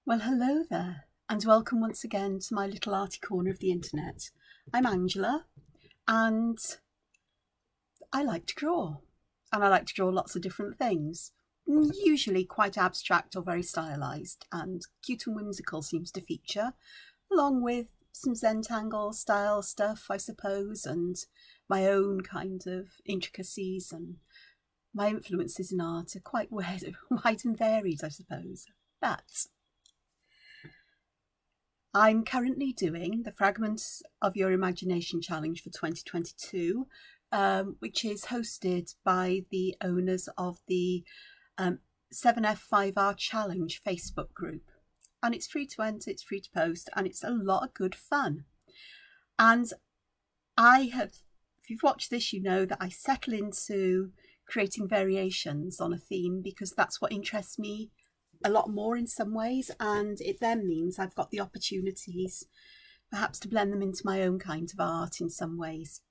Well, hello there, and welcome once again to my little arty corner of the internet. I'm Angela, and I like to draw. And I like to draw lots of different things, usually quite abstract or very stylised, and cute and whimsical seems to feature, along with some Zentangle style stuff, I suppose, and my own kind of intricacies, and my influences in art are quite wide and varied, I suppose. But I'm currently doing the Fragments of Your Imagination Challenge for 2022, which is hosted by the owners of the 7F5R Challenge Facebook group. And it's free to enter, it's free to post, and it's a lot of good fun. And if you've watched this, you know that I settle into creating variations on a theme because that's what interests me a lot more in some ways, and it then means I've got the opportunities perhaps to blend them into my own kind of art in some ways.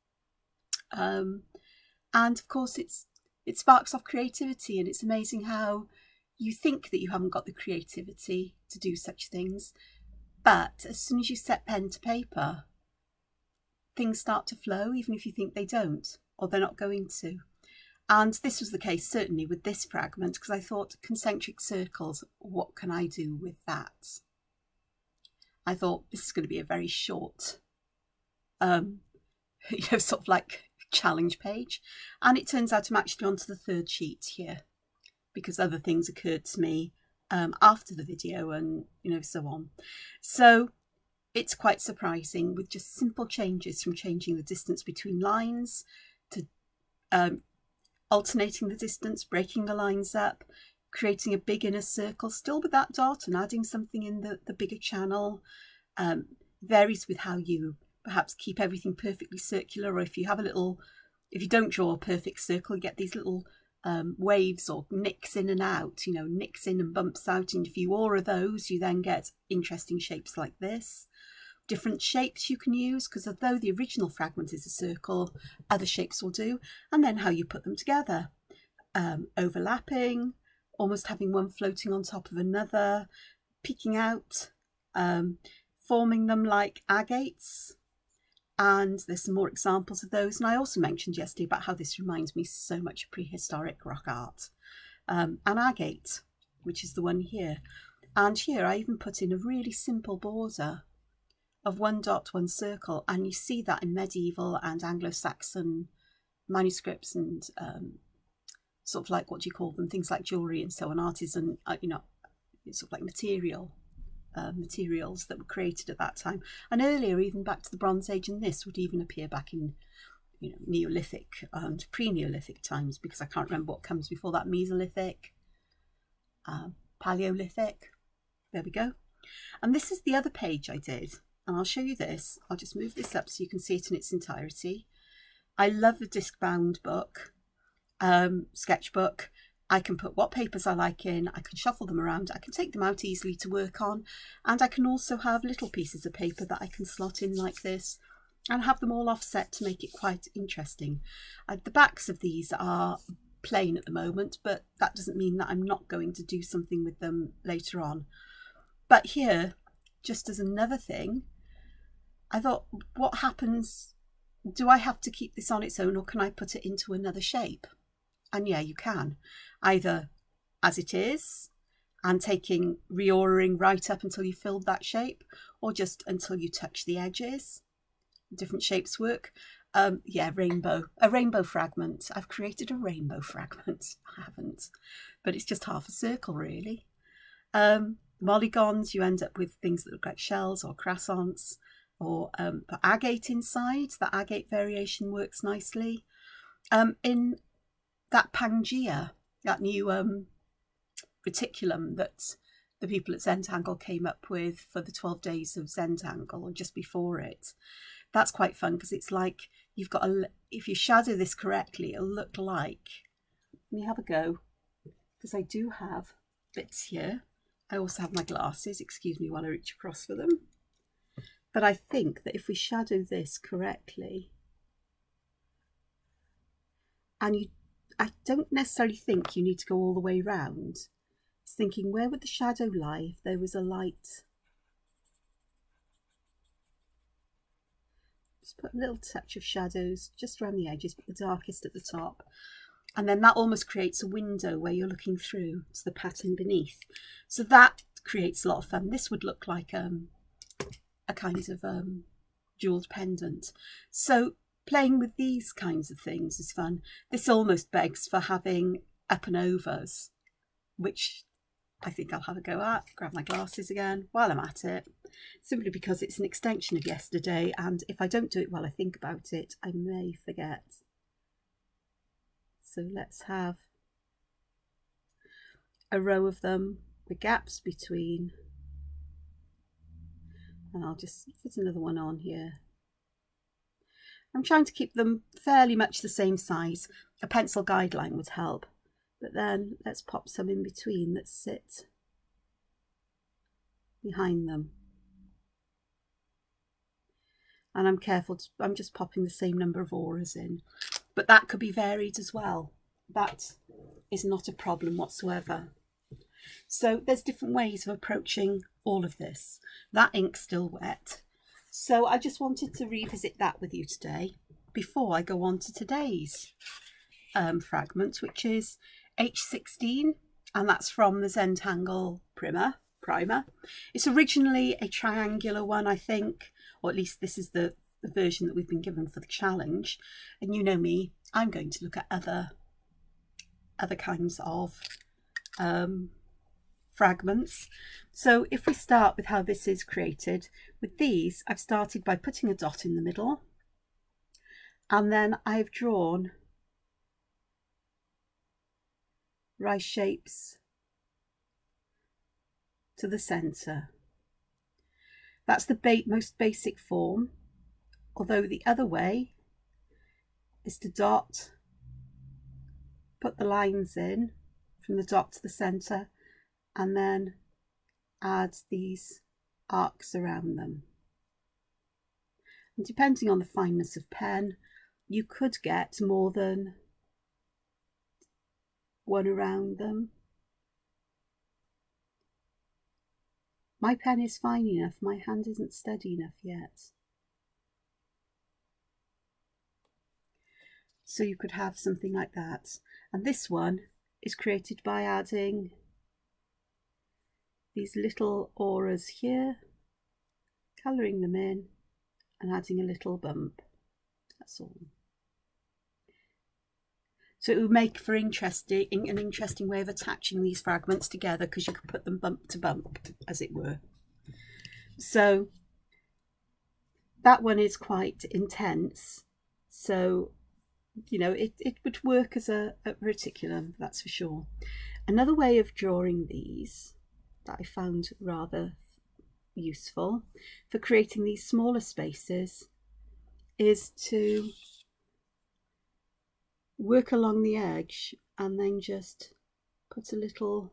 And of course it sparks off creativity, and it's amazing how you think that you haven't got the creativity to do such things, but as soon as you set pen to paper, things start to flow, even if you think they don't or they're not going to. And this was the case certainly with this fragment, because I thought concentric circles, what can I do with that? I thought this is going to be a very short, sort of like challenge page. And it turns out I'm actually onto the third sheet here because other things occurred to me after the video and, so on. So it's quite surprising with just simple changes, from changing the distance between lines to alternating the distance, breaking the lines up, creating a big inner circle still with that dot and adding something in the bigger channel. Varies with how you perhaps keep everything perfectly circular, or if you don't draw a perfect circle, you get these little waves or nicks in and out, nicks in and bumps out, and if you aura those, you then get interesting shapes like this. Different shapes you can use, because although the original fragment is a circle, other shapes will do, and then how you put them together, overlapping, almost having one floating on top of another, peeking out, forming them like agates, and there's some more examples of those. And I also mentioned yesterday about how this reminds me so much of prehistoric rock art. An agate, which is the one here, and here I even put in a really simple border of one dot, one circle, and you see that in medieval and Anglo-Saxon manuscripts and sort of like, what do you call them, things like jewellery and so on, artisan, sort of like materials that were created at that time. And earlier, even back to the Bronze Age, and this would even appear back in Neolithic and pre-Neolithic times, because I can't remember what comes before that, Mesolithic, Paleolithic. There we go. And this is the other page I did. And I'll show you this. I'll just move this up so you can see it in its entirety. I love the disc-bound book, sketchbook. I can put what papers I like in, I can shuffle them around, I can take them out easily to work on, and I can also have little pieces of paper that I can slot in like this and have them all offset to make it quite interesting. The backs of these are plain at the moment, but that doesn't mean that I'm not going to do something with them later on. But here, just as another thing, I thought, what happens? Do I have to keep this on its own, or can I put it into another shape? And yeah, you can. Either as it is, and reordering right up until you filled that shape, or just until you touch the edges. Different shapes work. A rainbow fragment. I've created a rainbow fragment. I haven't, but it's just half a circle, really. Polygons, you end up with things that look like shells or croissants, or put agate inside. That agate variation works nicely. In that Pangea, that new reticulum that the people at Zentangle came up with for the 12 days of Zentangle, or just before it, that's quite fun, because it's like you've got if you shadow this correctly, it'll look like, let me have a go, because I do have bits here. I also have my glasses, excuse me while I reach across for them. But I think that if we shadow this correctly, and I don't necessarily think you need to go all the way round. just thinking, where would the shadow lie if there was a light? Just put a little touch of shadows just around the edges, but the darkest at the top. And then that almost creates a window where you're looking through to the pattern beneath. So that creates a lot of fun. This would look like a kind of jeweled pendant. So playing with these kinds of things is fun. This almost begs for having up and overs, which I think I'll have a go at. Grab my glasses again while I'm at it, simply because it's an extension of yesterday, and if I don't do it while I think about it, I may forget. So let's have a row of them with gaps between, and I'll just fit another one on here. I'm trying to keep them fairly much the same size. A pencil guideline would help, but then let's pop some in between that sit behind them. And I'm careful, I'm just popping the same number of auras in, but that could be varied as well. That is not a problem whatsoever. So there's different ways of approaching all of this. That ink's still wet, so I just wanted to revisit that with you today before I go on to today's fragment, which is H16, and that's from the Zentangle primer. It's originally a triangular one, I think, or at least this is the version that we've been given for the challenge. And you know me, I'm going to look at other kinds of fragments. So if we start with how this is created, with these I've started by putting a dot in the middle, and then I've drawn rice shapes to the centre. That's the most basic form, although the other way is to dot, put the lines in from the dot to the centre, and then add these arcs around them. And depending on the fineness of pen, you could get more than one around them. My pen is fine enough, my hand isn't steady enough yet. So you could have something like that. And this one is created by adding these little auras here, colouring them in and adding a little bump. That's all. So it would make for an interesting way of attaching these fragments together, because you could put them bump to bump, as it were. So that one is quite intense. So, you know, it would work as a reticulum, that's for sure. Another way of drawing these that I found rather useful for creating these smaller spaces is to work along the edge and then just put a little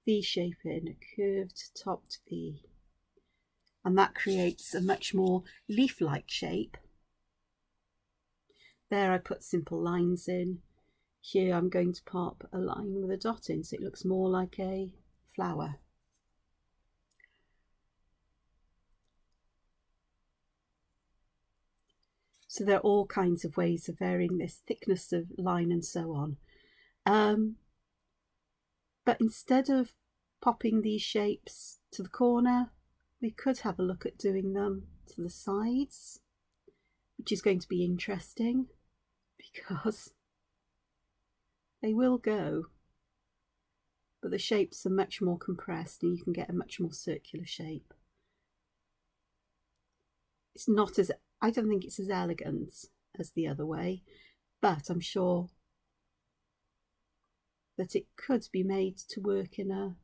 V shape in, a curved topped V, and that creates a much more leaf-like shape. There I put simple lines in. Here I'm going to pop a line with a dot in so it looks more like a flower. So there are all kinds of ways of varying this thickness of line and so on. But instead of popping these shapes to the corner, we could have a look at doing them to the sides, which is going to be interesting because they will go, but the shapes are much more compressed and you can get a much more circular shape. It's not as, I don't think it's as elegant as the other way, but I'm sure that it could be made to work in a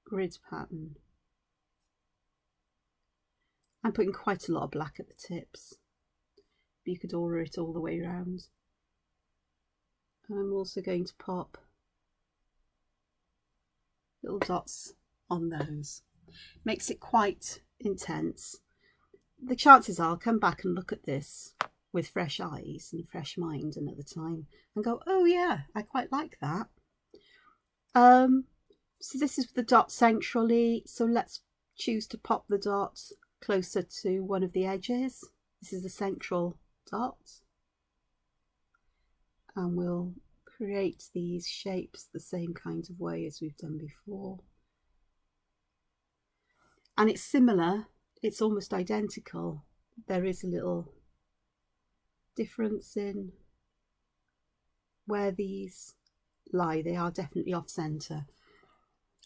grid pattern. I'm putting quite a lot of black at the tips, but you could order it all the way around. And I'm also going to pop little dots on those. Makes it quite intense. The chances are I'll come back and look at this with fresh eyes and a fresh mind another time and go, oh yeah, I quite like that. So this is the dot centrally, so let's choose to pop the dot closer to one of the edges. This is the central dot, and we'll create these shapes the same kind of way as we've done before. And it's similar, it's almost identical. There is a little difference in where these lie. They are definitely off center.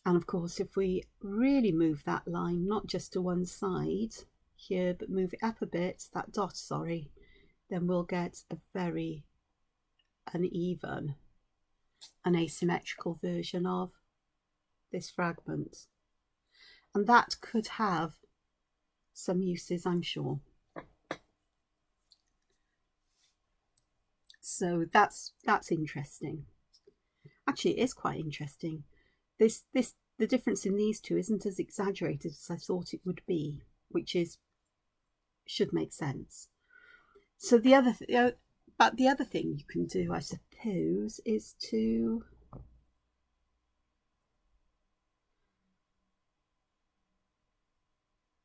And of course, if we really move that line, not just to one side here, but move it up a bit, that dot, sorry, then we'll get a very uneven and asymmetrical version of this fragment. And that could have some uses, I'm sure. So that's interesting. Actually, it is quite interesting. The difference in these two isn't as exaggerated as I thought it would be, which should make sense. So the other thing you can do, I suppose, is to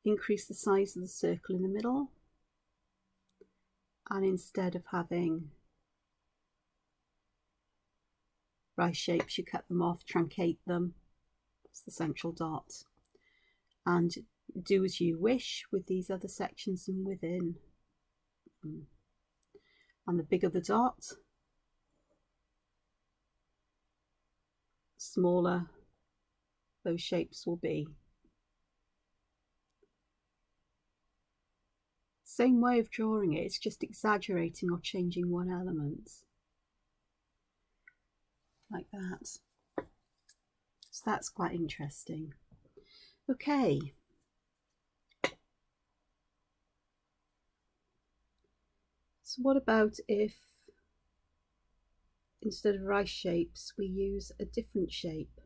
increase the size of the circle in the middle, and instead of having rice shapes, you cut them off, truncate them. That's the central dot, and do as you wish with these other sections and within. And the bigger the dot, smaller those shapes will be. Same way of drawing it, it's just exaggerating or changing one element. Like that. So that's quite interesting. Okay. So what about if instead of rice shapes we use a different shape?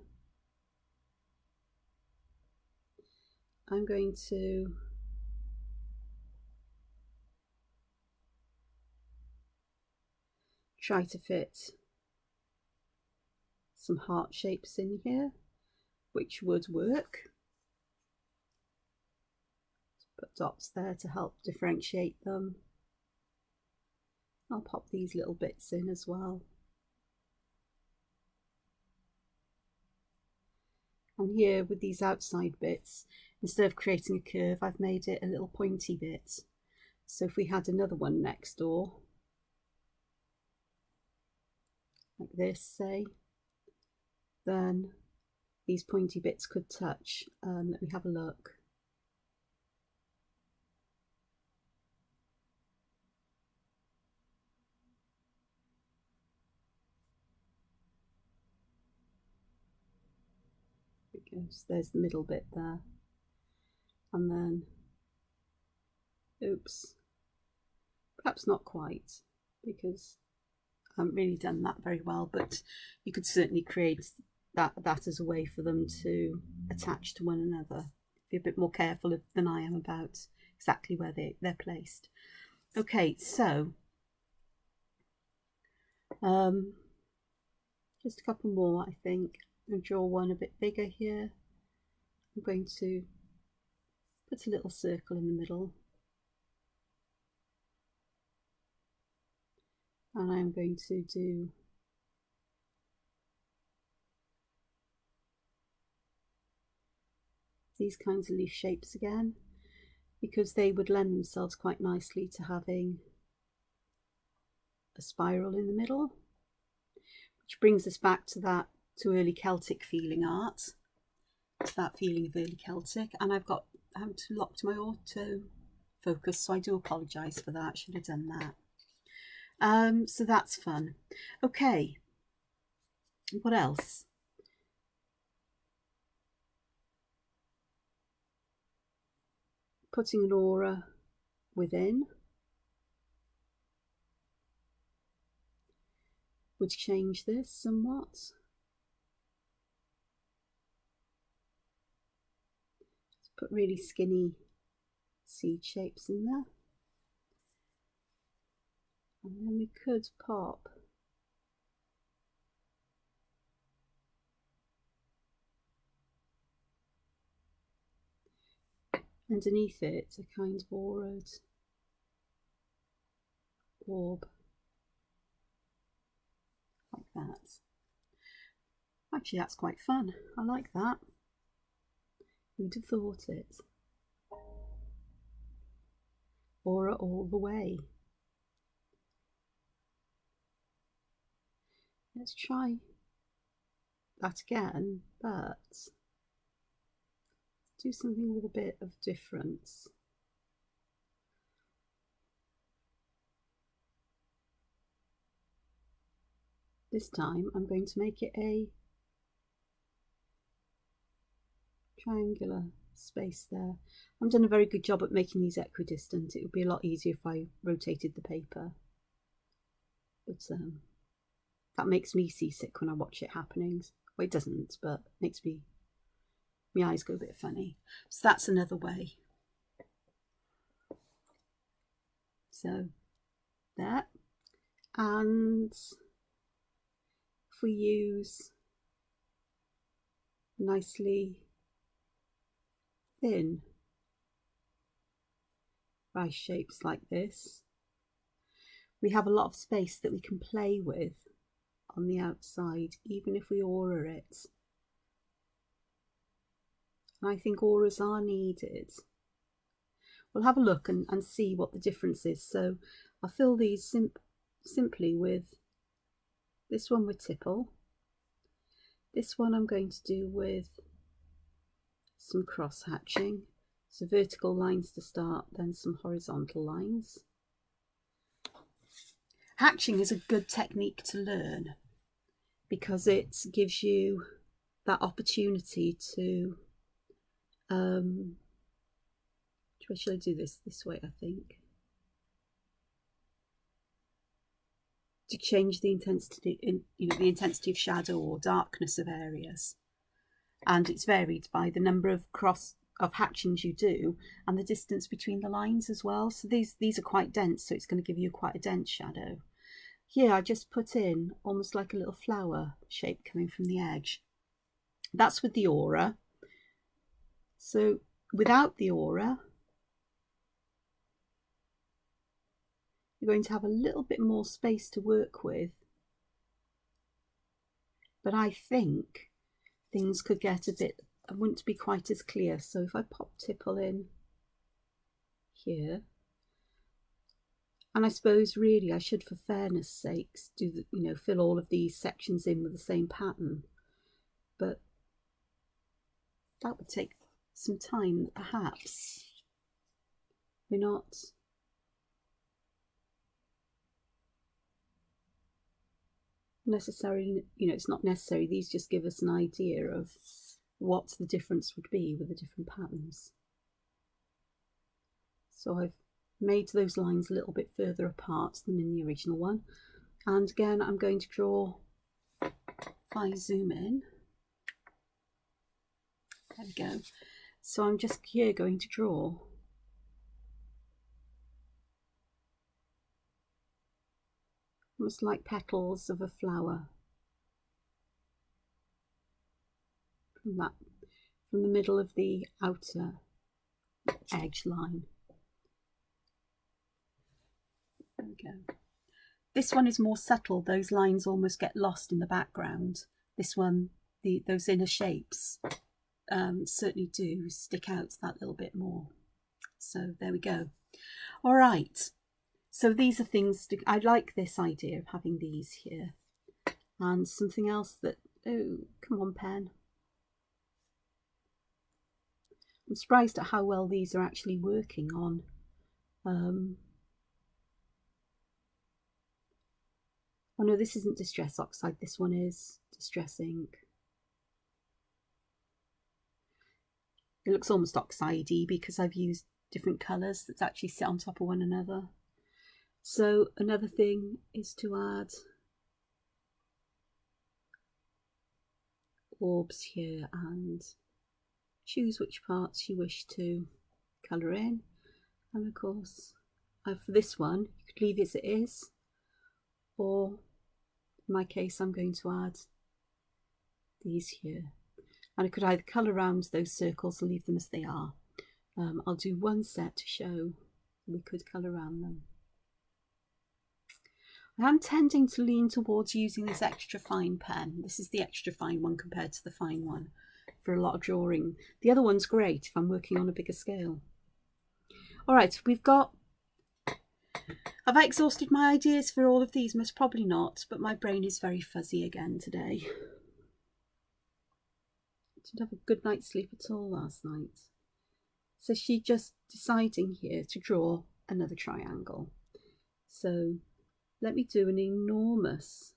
I'm going to try to fit some heart shapes in here, which would work. Put dots there to help differentiate them. I'll pop these little bits in as well. And here with these outside bits, instead of creating a curve, I've made it a little pointy bit. So if we had another one next door, like this, say, then these pointy bits could touch. Let me have a look. Goes. There's the middle bit there, and then oops, perhaps not quite, because I haven't really done that very well, but you could certainly create that as a way for them to attach to one another. Be a bit more careful than I am about exactly where they're placed. Okay, so just a couple more, I think. I'm going to draw one a bit bigger here. I'm going to put a little circle in the middle, and I'm going to do these kinds of leaf shapes again, because they would lend themselves quite nicely to having a spiral in the middle, which brings us back to early Celtic feeling art, to that feeling of early Celtic. And I haven't locked my auto focus, so I do apologise for that. Should have done that. So that's fun. Okay, what else? Putting an aura within would change this somewhat. Put really skinny seed shapes in there. And then we could pop underneath it a kind of Artwyrd orb, like that. Actually, that's quite fun. I like that. Who'd have thought it? Aura all the way. Let's try that again, but do something with a bit of difference. This time I'm going to make it a triangular space there. I haven't done a very good job at making these equidistant. It would be a lot easier if I rotated the paper. But that makes me seasick when I watch it happening. Well, it doesn't, but it makes my eyes go a bit funny. So that's another way. So there. And if we use nicely thin rice shapes like this, we have a lot of space that we can play with on the outside, even if we aura it. And I think auras are needed. We'll have a look and see what the difference is. So I'll fill these simply with this one with tipple. This one I'm going to do with some cross hatching. So vertical lines to start, then some horizontal lines. Hatching is a good technique to learn because it gives you that opportunity to should I do this way, I think, to change the intensity the intensity of shadow or darkness of areas. And it's varied by the number of hatchings you do and the distance between the lines as well. So these are quite dense, so it's going to give you quite a dense shadow. Here I just put in almost like a little flower shape coming from the edge. That's with the aura. So without the aura, you're going to have a little bit more space to work with. But I think things could get a bit, I wouldn't be quite as clear. So if I pop tipple in here, and I suppose really I should, for fairness sakes, do the, fill all of these sections in with the same pattern. But that would take some time, perhaps. We're not necessarily, it's not necessary. These just give us an idea of what the difference would be with the different patterns. So I've made those lines a little bit further apart than in the original one. And again, I'm going to draw, if I zoom in, there we go. So I'm just here going to draw almost like petals of a flower from the middle of the outer edge line. There we go. This one is more subtle. Those lines almost get lost in the background. This one, those inner shapes certainly do stick out that little bit more. So there we go. All right. So these are things I like this idea of having these here. And something else that, oh, come on, pen. I'm surprised at how well these are actually working on. Oh no, this isn't Distress Oxide, this one is Distress Ink. It looks almost oxidey because I've used different colours that actually sit on top of one another. So another thing is to add orbs here and choose which parts you wish to colour in. And of course, for this one, you could leave it as it is, or in my case I'm going to add these here. And I could either colour around those circles or leave them as they are. I'll do one set to show we could colour around them. I'm tending to lean towards using this extra fine pen. This is the extra fine one compared to the fine one for a lot of drawing. The other one's great if I'm working on a bigger scale. All right, we've got... Have I exhausted my ideas for all of these? Most probably not, but my brain is very fuzzy again today. Didn't have a good night's sleep at all last night. So she's just deciding here to draw another triangle. So let me do an enormous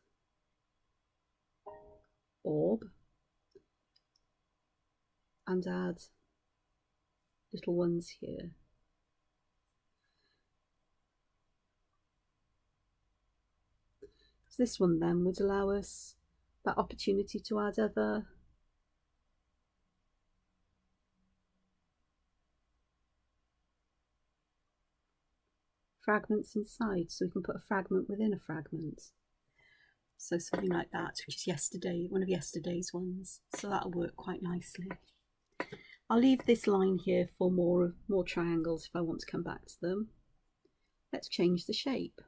orb and add little ones here. So this one then would allow us that opportunity to add other fragments inside, so we can put a fragment within a fragment. So something like that, which is yesterday, one of yesterday's ones. So that'll work quite nicely. I'll leave this line here for more triangles if I want to come back to them. Let's change the shape.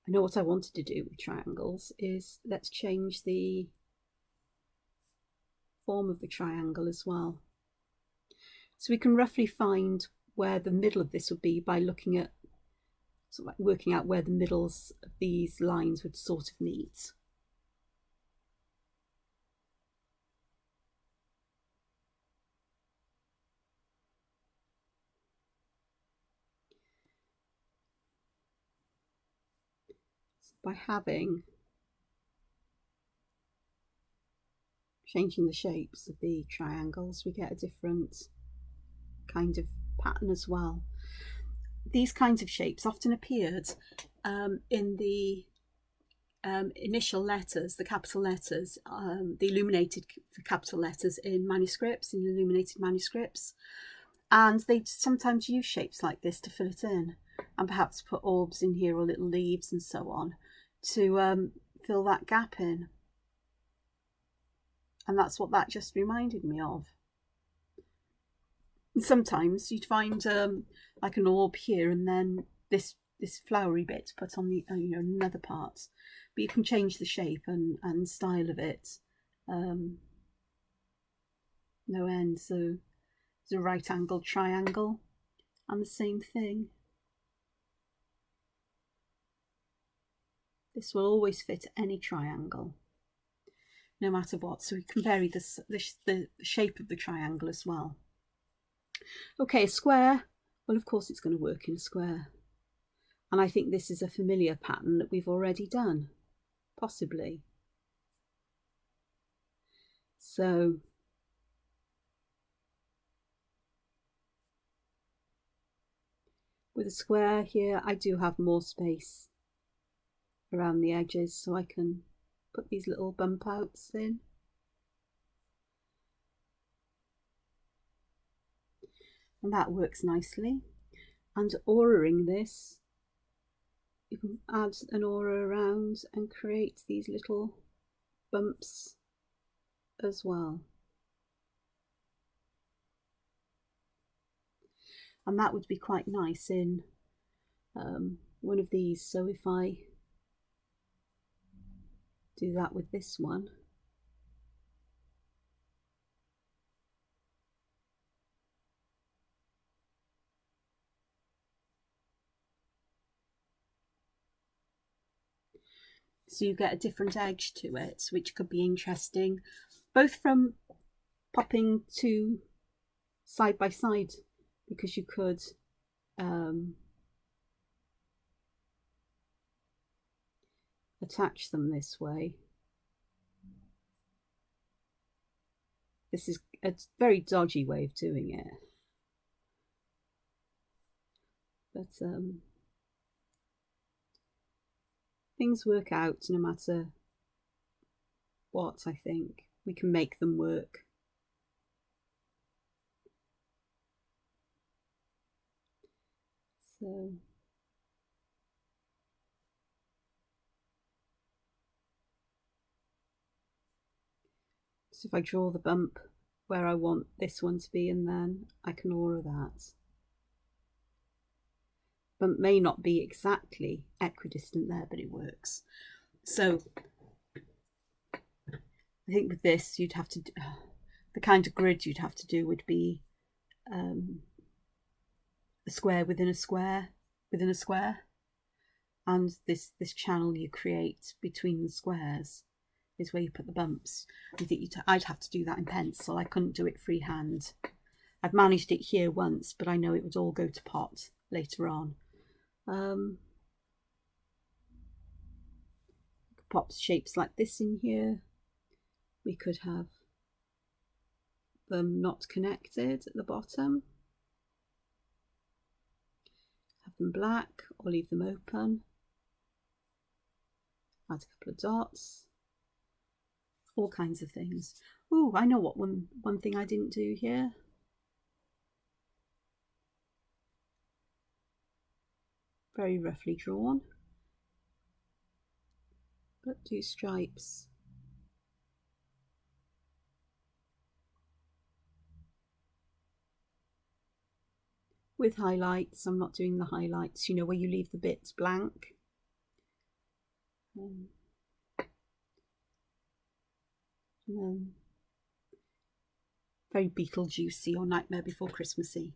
I know what I wanted to do with triangles is let's change the form of the triangle as well. So we can roughly find where the middle of this would be by looking at, sort of like working out where the middles of these lines would sort of meet. So by changing the shapes of the triangles, we get a different kind of pattern as well. These kinds of shapes often appeared in the initial letters, the capital letters, the illuminated capital letters in manuscripts, in illuminated manuscripts, and they sometimes use shapes like this to fill it in, and perhaps put orbs in here or little leaves and so on to fill that gap in. And that's what that just reminded me of. And sometimes you'd find like an orb here and then this flowery bit put on the another part, but you can change the shape and style of it no end. So it's a right angled triangle and the same thing. This will always fit any triangle no matter what, so we can vary the shape of the triangle as well. Okay, a square, well of course it's going to work in a square. And I think this is a familiar pattern that we've already done, possibly. So with a square here, I do have more space around the edges, so I can put these little bump outs in. And that works nicely. And auraing this, you can add an aura around and create these little bumps as well. And that would be quite nice in one of these. So if I do that with this one, so you get a different edge to it, which could be interesting, both from popping two side by side, because you could attach them this way. This is a very dodgy way of doing it, but things work out no matter what. I think we can make them work. So So if I draw the bump where I want this one to be, and then I can aura that. Bump may not be exactly equidistant there, but it works. So I think with this, you'd have to do, the kind of grid you'd have to do would be a square within a square within a square, and this channel you create between the squares is where you put the bumps. I think I'd have to do that in pencil. I couldn't do it freehand. I've managed it here once, but I know it would all go to pot later on. Pop shapes like this in here. We could have them not connected at the bottom. Have them black or leave them open. Add a couple of dots. All kinds of things. Oh, I know what one thing I didn't do here. Very roughly drawn, but do stripes. With highlights. I'm not doing the highlights, you know, where you leave the bits blank. Very Beetlejuicy or Nightmare Before Christmassy.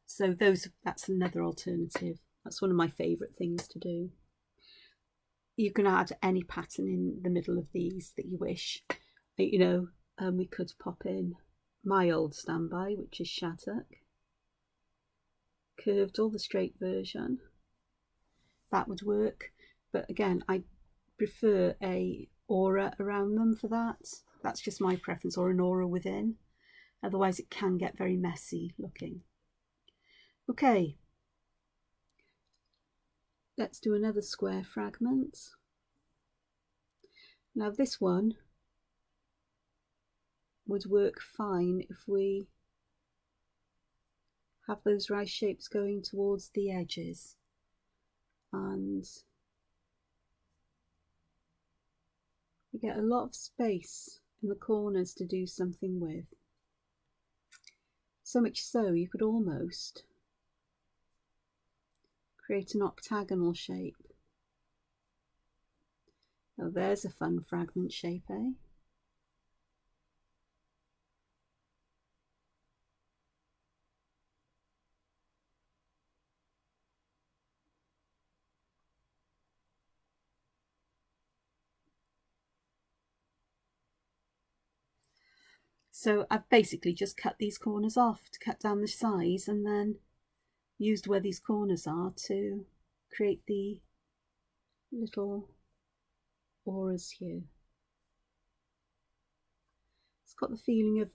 So that's another alternative. That's one of my favourite things to do. You can add any pattern in the middle of these that you wish. You know, we could pop in my old standby, which is Shattuck. Curved or the straight version. That would work. But again, I prefer a aura around them for that. That's just my preference, or an aura within. Otherwise it can get very messy looking. Okay, let's do another square fragment. Now this one would work fine if we have those rice shapes going towards the edges, and we get a lot of space in the corners to do something with. So much so you could almost create an octagonal shape. Oh, there's a fun fragment shape, eh? So I've basically just cut these corners off to cut down the size, and then used where these corners are to create the little auras here. It's got the feeling of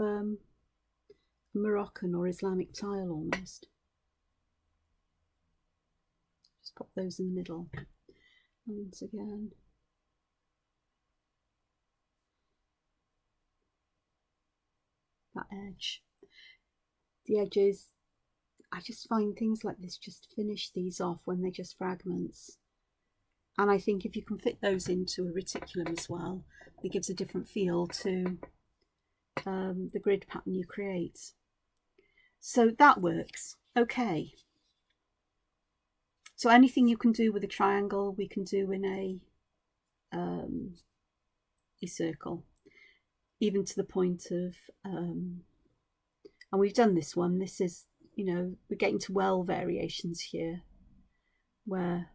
Moroccan or Islamic tile almost. Just pop those in the middle. Once again. That edge. The edges, I just find things like this just finish these off when they're just fragments. And I think if you can fit those into a reticulum as well, it gives a different feel to the grid pattern you create. So that works. Okay. So anything you can do with a triangle, we can do in a circle. Even to the point of, and we've done this one, this is, you know, we're getting to well variations here, where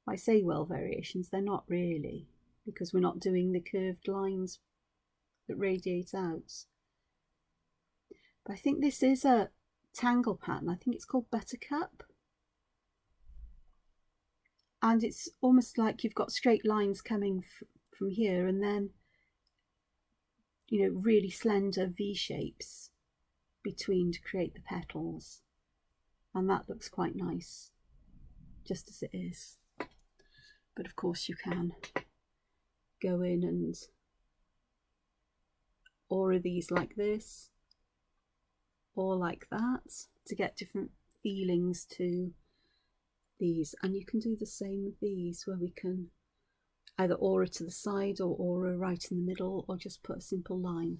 I say well variations, they're not really, because we're not doing the curved lines that radiate out. But I think this is a tangle pattern. I think it's called Buttercup. And it's almost like you've got straight lines coming from here, and then, you know, really slender V shapes between to create the petals. And that looks quite nice, just as it is. But of course you can go in and aura these like this, or like that, to get different feelings to these. And you can do the same with these, where we can either aura to the side or aura right in the middle, or just put a simple line.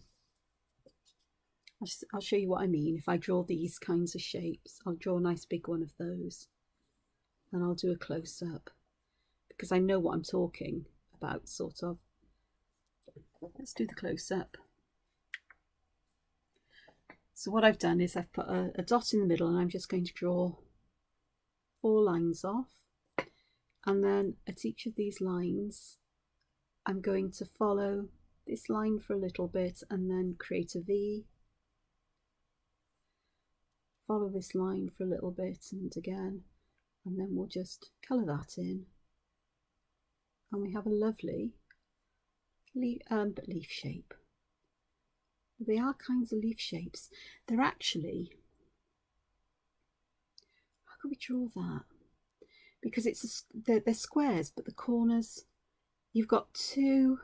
I'll show you what I mean. If I draw these kinds of shapes, I'll draw a nice big one of those, and I'll do a close-up because I know what I'm talking about, sort of. Let's do the close-up. So what I've done is I've put a dot in the middle, and I'm just going to draw 4 lines off, and then at each of these lines I'm going to follow this line for a little bit and then create a V, follow this line for a little bit and again, and then we'll just colour that in, and we have a lovely leaf shape. They are kinds of leaf shapes. They're actually, how can we draw that? Because they're squares, but the corners, you've got two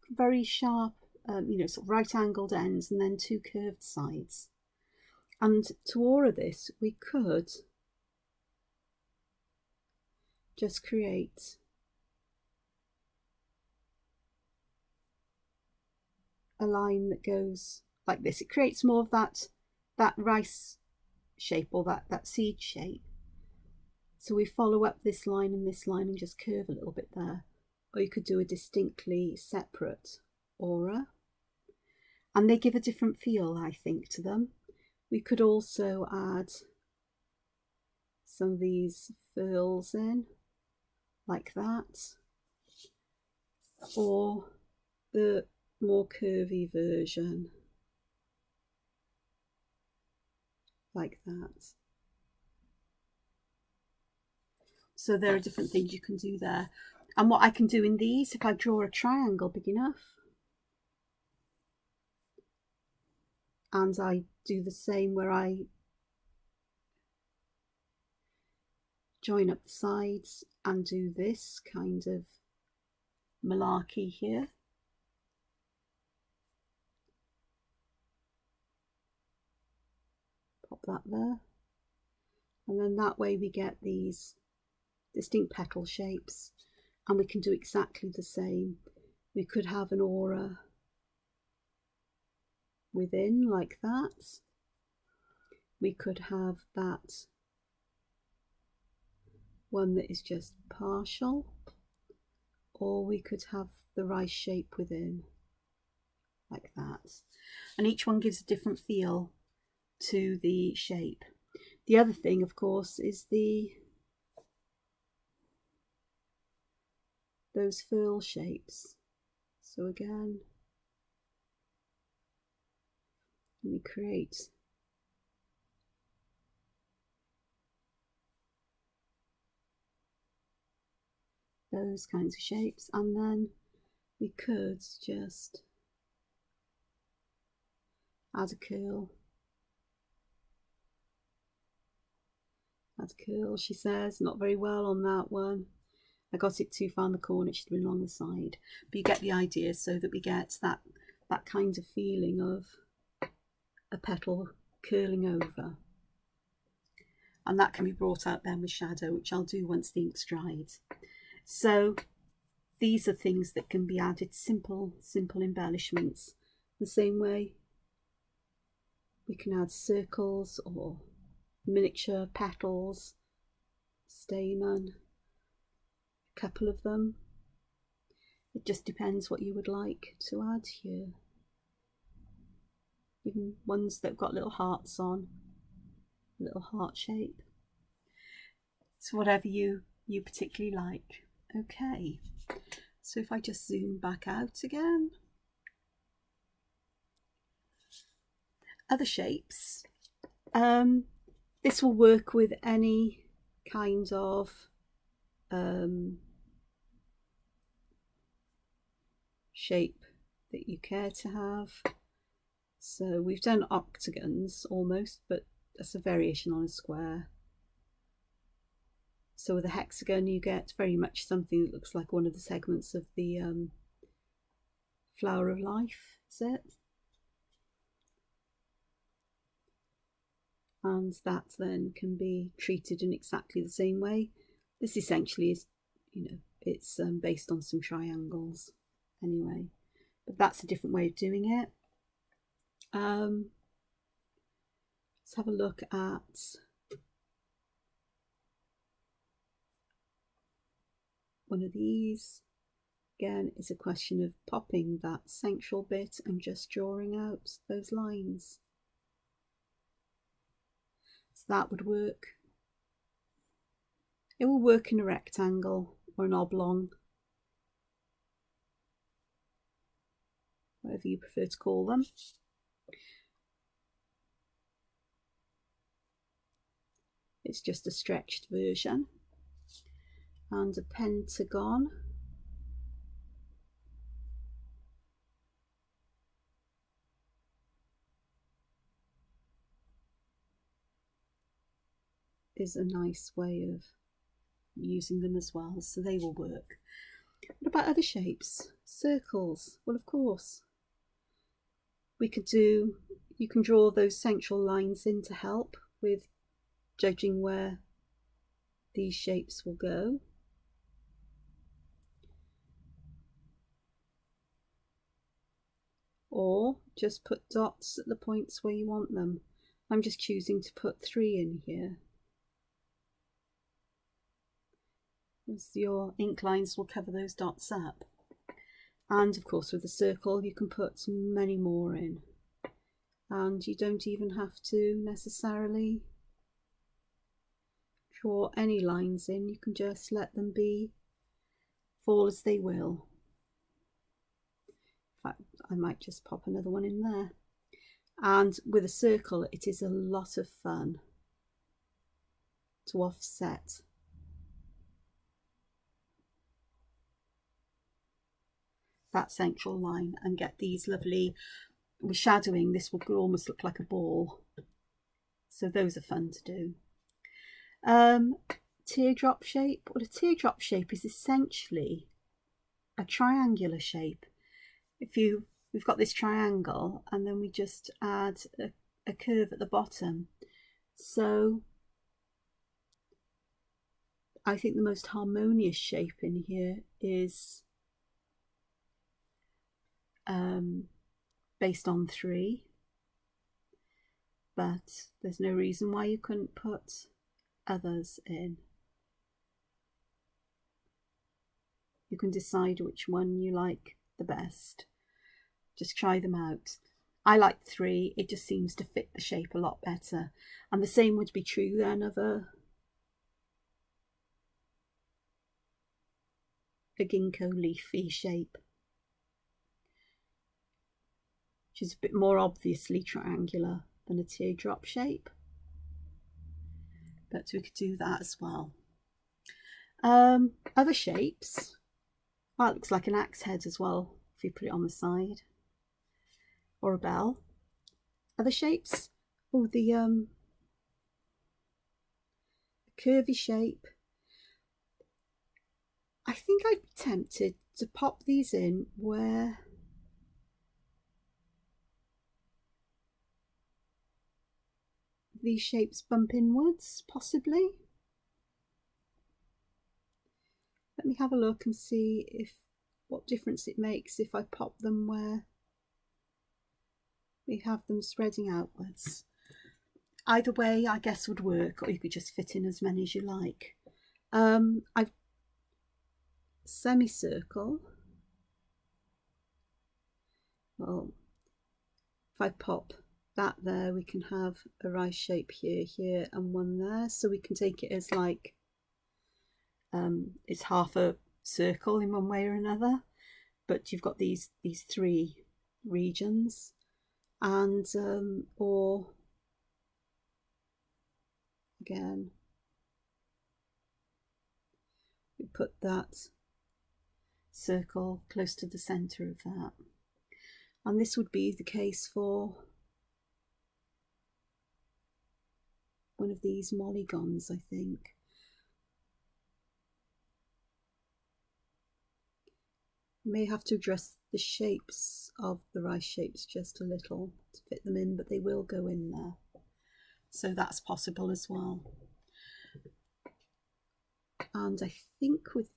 very sharp, sort of right-angled ends, and then 2 curved sides. And to aura this, we could just create a line that goes like this. It creates more of that rice shape, or that seed shape. So we follow up this line and just curve a little bit there. Or you could do a distinctly separate aura, and they give a different feel, I think, to them. We could also add some of these furls in like that, or the more curvy version like that. So there are different things you can do there. And what I can do in these, if I draw a triangle big enough, and I do the same where I join up the sides and do this kind of malarkey here. Pop that there. And then that way we get these distinct petal shapes, and we can do exactly the same. We could have an aura within like that. We could have that one that is just partial, or we could have the rice shape within like that. And each one gives a different feel to the shape. The other thing, of course, is those furl shapes. So again, we create those kinds of shapes, and then we could just add a curl. Add a curl, she says, not very well on that one. I got it too far in the corner, it should have been along the side. But you get the idea, so that we get that kind of feeling of a petal curling over. And that can be brought out then with shadow, which I'll do once the ink's dried. So these are things that can be added, simple embellishments. The same way we can add circles or miniature petals, stamen, a couple of them. It just depends what you would like to add here. Even ones that have got little hearts on, little heart shape. It's whatever you particularly like. Okay, so if I just zoom back out again. Other shapes. This will work with any kind of shape that you care to have. So we've done octagons almost, but that's a variation on a square. So with a hexagon you get very much something that looks like one of the segments of the flower of life, is it? and that then can be treated in exactly the same way. This essentially is, you know, it's based on some triangles anyway, but that's a different way of doing it. Let's have a look at one of these. Again, it's a question of popping that central bit and just drawing out those lines. So that would work. It will work in a rectangle or an oblong, whatever you prefer to call them. It's just a stretched version. And a pentagon. Is a nice way of using them as well, so they will work. What about other shapes? Circles. Well, of course. We could do, you can draw those central lines in to help with judging where these shapes will go. Or just put dots at the points where you want them. I'm just choosing to put 3 in here, as your ink lines will cover those dots up. And of course with a circle you can put many more in, and you don't even have to necessarily draw any lines in, you can just let them fall as they will. In fact, I might just pop another one in there. And with a circle it is a lot of fun to offset. That central line and get these lovely, with shadowing this will almost look like a ball, so those are fun to do. Teardrop shape. Well, a teardrop shape is essentially a triangular shape. We've got this triangle and then we just add a curve at the bottom. So I think the most harmonious shape in here is based on 3, but there's no reason why you couldn't put others in. You can decide which one you like the best. Just try them out. I like 3, it just seems to fit the shape a lot better. And the same would be true then of a ginkgo leafy shape, which is a bit more obviously triangular than a teardrop shape. But we could do that as well. Other shapes. Well, it looks like an axe head as well if you put it on the side, or a bell. Other shapes. Oh, the curvy shape. I think I'd be tempted to pop these in where these shapes bump inwards, possibly. Let me have a look and see what difference it makes if I pop them where we have them spreading outwards. Either way I guess would work, or you could just fit in as many as you like. I've semicircle. Well, if I pop that there, we can have a rice shape here and one there, so we can take it as like it's half a circle in one way or another, but you've got these 3 regions. And or again we put that circle close to the center of that, and this would be the case for one of these molygons, I think. You may have to adjust the shapes of the rice shapes just a little to fit them in, but they will go in there. so that's possible as well. And I think with,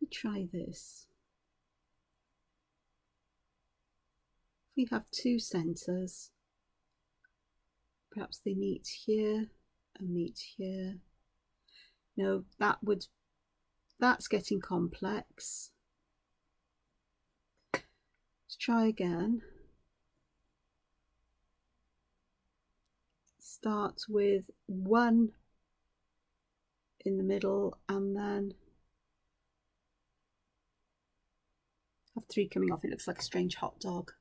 let me try this. We have two centers, perhaps they meet here and meet here. No, that's getting complex. Let's try again. Start with one in the middle and then have three coming off. It looks like a strange hot dog.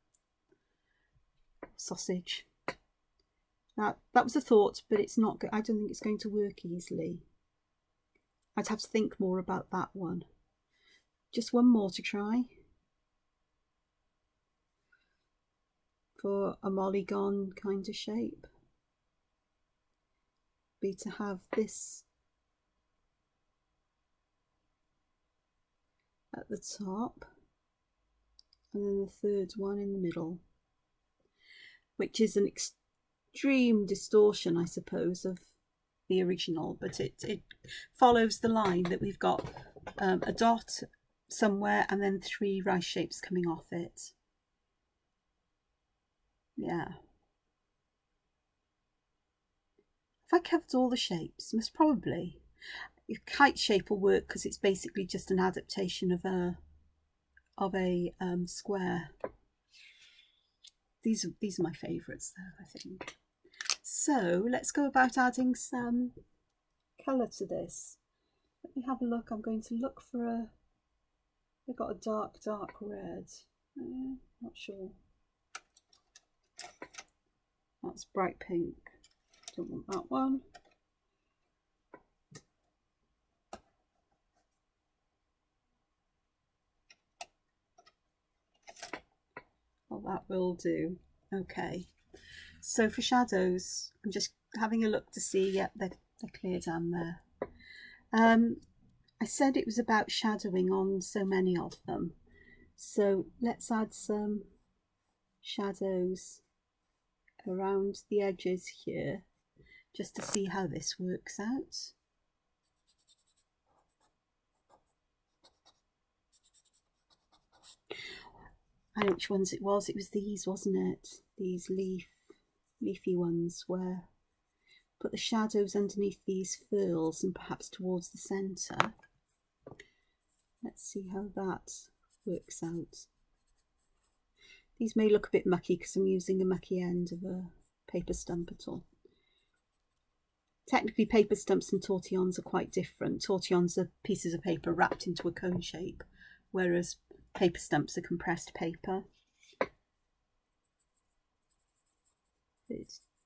Sausage. Now, that was a thought, but it's not good. I don't think it's going to work easily. I'd have to think more about that one. Just one more to try for a polygon kind of shape. Be to have this at the top and then the third one in the middle, which is an extreme distortion, I suppose, of the original, but it follows the line that we've got a dot somewhere and then three rice shapes coming off it. Yeah. Have I covered all the shapes? Most probably. Your kite shape will work because it's basically just an adaptation of a square. These are my favourites though, I think. So let's go about adding some colour to this. Let me have a look. I'm going to look for I've got a dark red. Not sure. That's bright pink. Don't want that one. Well, that will do. Okay. So for shadows, I'm just having a look to see. Yep, they're clear down there. I said it was about shadowing on so many of them. So let's add some shadows around the edges here, just to see how this works out. I know which ones it was. It was these, wasn't it? These leafy ones where put the shadows underneath these furls and perhaps towards the centre. Let's see how that works out. These may look a bit mucky because I'm using a mucky end of a paper stump at all. Technically, paper stumps and tortillons are quite different. Tortillons are pieces of paper wrapped into a cone shape, whereas paper stumps are compressed paper.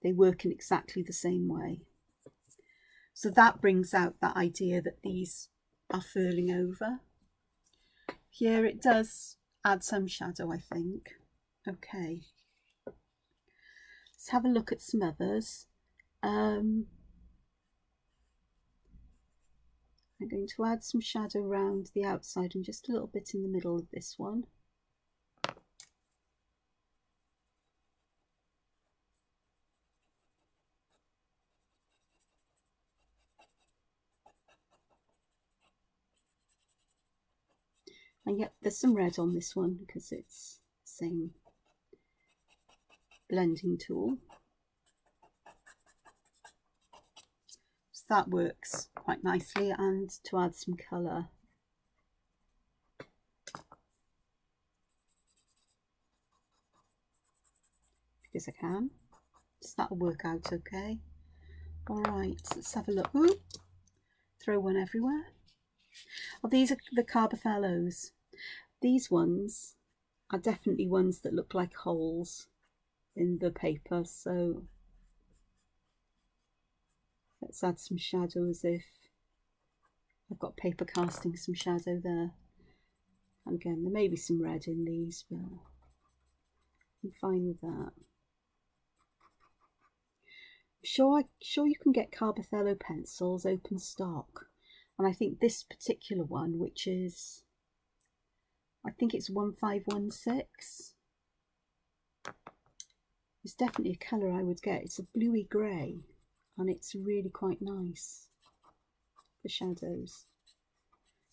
They work in exactly the same way. So that brings out that idea that these are furling over. Here it does add some shadow, I think. Okay. Let's have a look at some others. I'm going to add some shadow around the outside and just a little bit in the middle of this one. And yep, there's some red on this one because it's the same blending tool. So that works quite nicely, and to add some colour. Because I can. So that'll work out okay. Alright, let's have a look. Ooh, throw one everywhere. Oh, these are the Carbothellos. These ones are definitely ones that look like holes in the paper, so let's add some shadow as if I've got paper casting some shadow there. And again, there may be some red in these, but I'm fine with that. I'm sure you can get Carbothello pencils open stock, and I think this particular one, which is, I think it's 1516. is definitely a colour I would get. It's a bluey grey and it's really quite nice for shadows.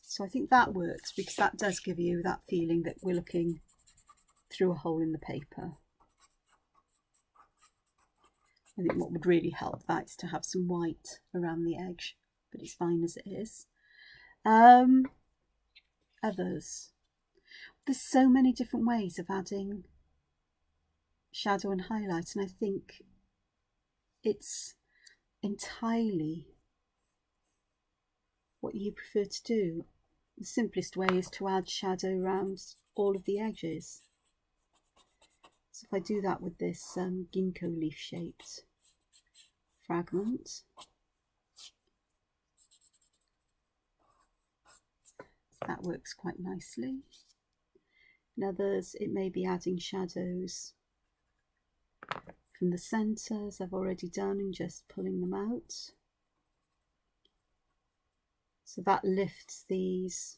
So I think that works because that does give you that feeling that we're looking through a hole in the paper. I think what would really help that is to have some white around the edge, but it's fine as it is. Others. There's so many different ways of adding shadow and highlight, and I think it's entirely what you prefer to do. The simplest way is to add shadow around all of the edges. So if I do that with this ginkgo leaf shaped fragment, that works quite nicely. In others, it may be adding shadows from the centre, as I've already done, and just pulling them out. So that lifts these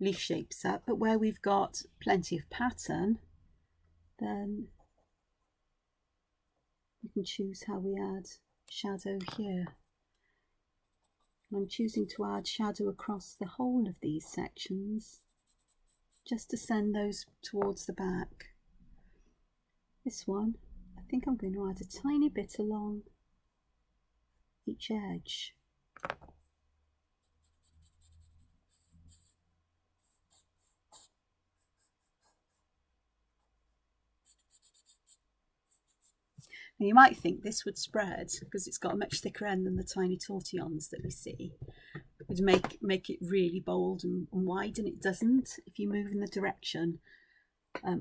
leaf shapes up, but where we've got plenty of pattern, then we can choose how we add shadow here. And I'm choosing to add shadow across the whole of these sections, just to send those towards the back. This one, I think I'm going to add a tiny bit along each edge. Now you might think this would spread because it's got a much thicker end than the tiny tortillons that we see. It would make it really bold and wide, and it doesn't if you move in the direction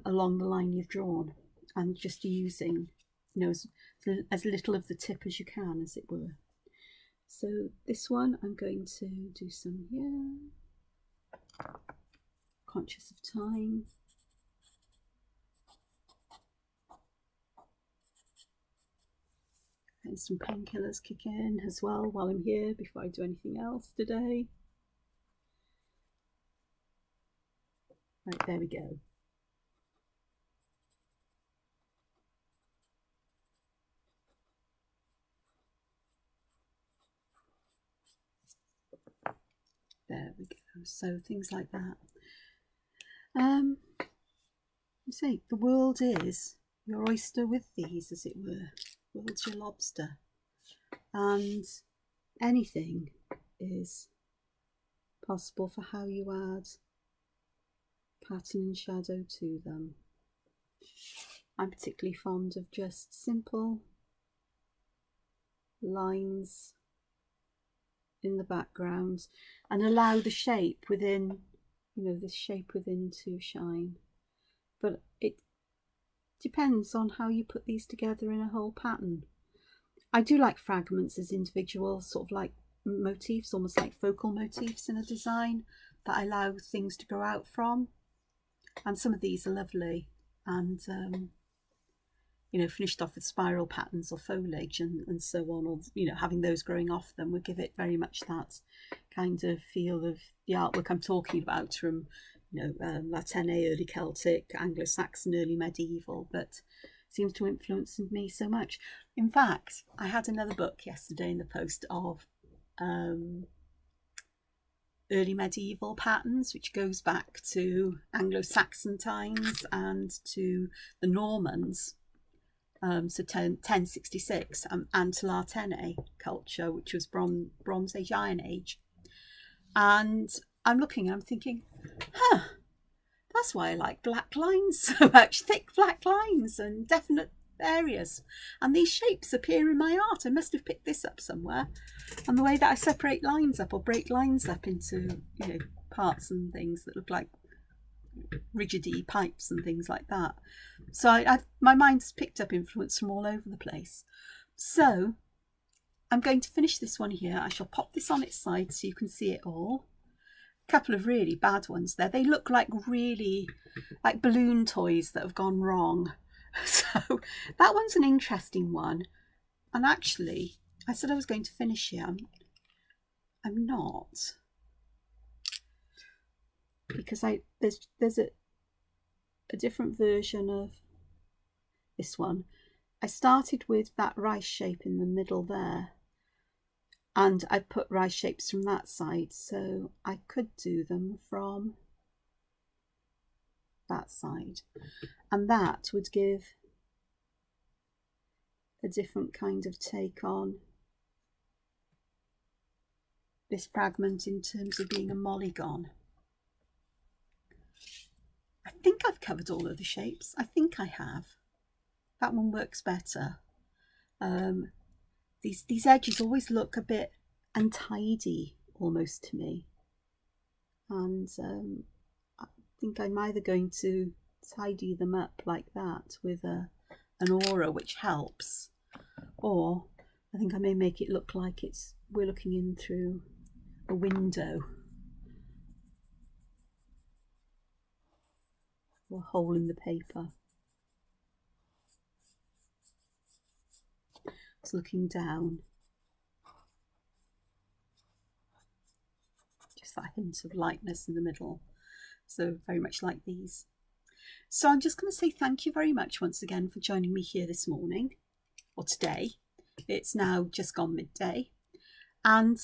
along the line you've drawn, and just using, you know, as little of the tip as you can, as it were. So this one I'm going to do some here, conscious of time. And some painkillers kick in as well while I'm here before I do anything else today. Right, there we go. There we go. So things like that. You see, the world is your oyster with these, as it were. The world's your lobster. And anything is possible for how you add pattern and shadow to them. I'm particularly fond of just simple lines in the background and allow the shape within, you know, the shape within to shine. But it depends on how you put these together in a whole pattern. I do like fragments as individual sort of like motifs, almost like focal motifs in a design that allow things to go out from. And some of these are lovely, and you know, finished off with spiral patterns or foliage and so on, or, you know, having those growing off them would give it very much that kind of feel of the artwork I'm talking about from, you know, Latine, early Celtic, Anglo-Saxon, early medieval, but seems to influence me so much. In fact, I had another book yesterday in the post of early medieval patterns, which goes back to Anglo-Saxon times and to the Normans. So 1066 and to Latine culture, which was Bronze Age, Iron Age. And I'm looking and I'm thinking, that's why I like black lines so much, thick black lines and definite areas. And these shapes appear in my art. I must have picked this up somewhere. And the way that I separate lines up or break lines up into, you know, parts and things that look like rigidy pipes and things like that. So my mind has picked up influence from all over the place. So I'm going to finish this one here. I shall pop this on its side so you can see it all. A couple of really bad ones there. They look like really like balloon toys that have gone wrong. So that one's an interesting one. And actually, I said I was going to finish here. I'm not. Because there's a different version of this one, I started with that rice shape in the middle there, and I put rice shapes from that side, so I could do them from that side, and that would give a different kind of take on this fragment in terms of being a polygon. I think I've covered all of the shapes. I think I have. That one works better. These edges always look a bit untidy almost to me, and I think I'm either going to tidy them up like that with an aura, which helps, or I think I may make it look like we're looking in through a window or a hole in the paper. It's looking down. Just that hint of lightness in the middle. So very much like these. So I'm just going to say thank you very much once again for joining me here this morning, or today. It's now just gone midday. And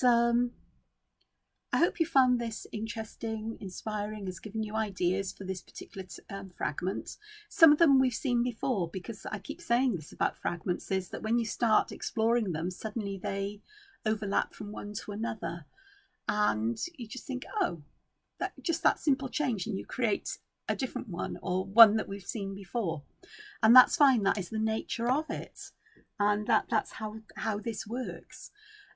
I hope you found this interesting, inspiring, has given you ideas for this particular fragment. Some of them we've seen before, because I keep saying this about fragments, is that when you start exploring them, suddenly they overlap from one to another. And you just think, oh, just that simple change, and you create a different one, or one that we've seen before. And that's fine, that is the nature of it. And that's how this works.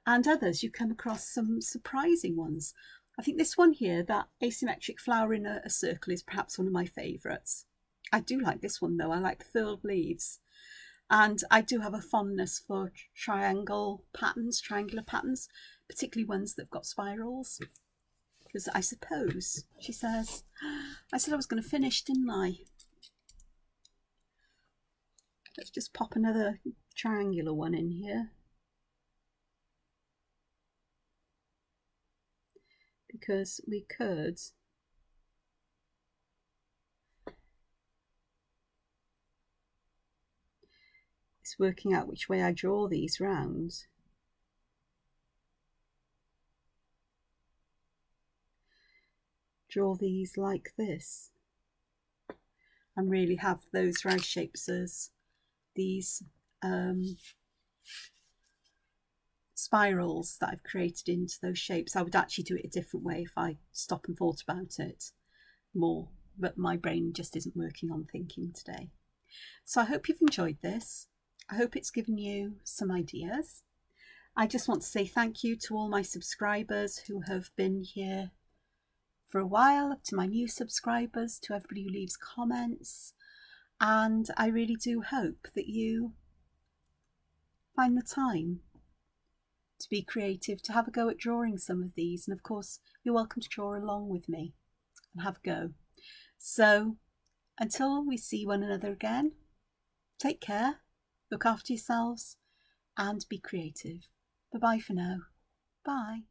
And others, you come across some surprising ones. I think this one here, that asymmetric flower in a circle, is perhaps one of my favourites. I do like this one though. I like the furled leaves. And I do have a fondness for triangular patterns, particularly ones that have got spirals. Because I suppose, she says, I said I was going to finish, didn't I? Let's just pop another triangular one in here. Because we could it's working out which way I draw these round. Draw these like this and really have those rice shapes as these spirals that I've created into those shapes. I would actually do it a different way if I stop and thought about it more, but my brain just isn't working on thinking today. So I hope you've enjoyed this. I hope it's given you some ideas. I just want to say thank you to all my subscribers who have been here for a while, to my new subscribers, to everybody who leaves comments, and I really do hope that you find the time to be creative, to have a go at drawing some of these, and of course you're welcome to draw along with me and have a go. So until we see one another again, take care, look after yourselves and be creative. Bye bye for now. Bye.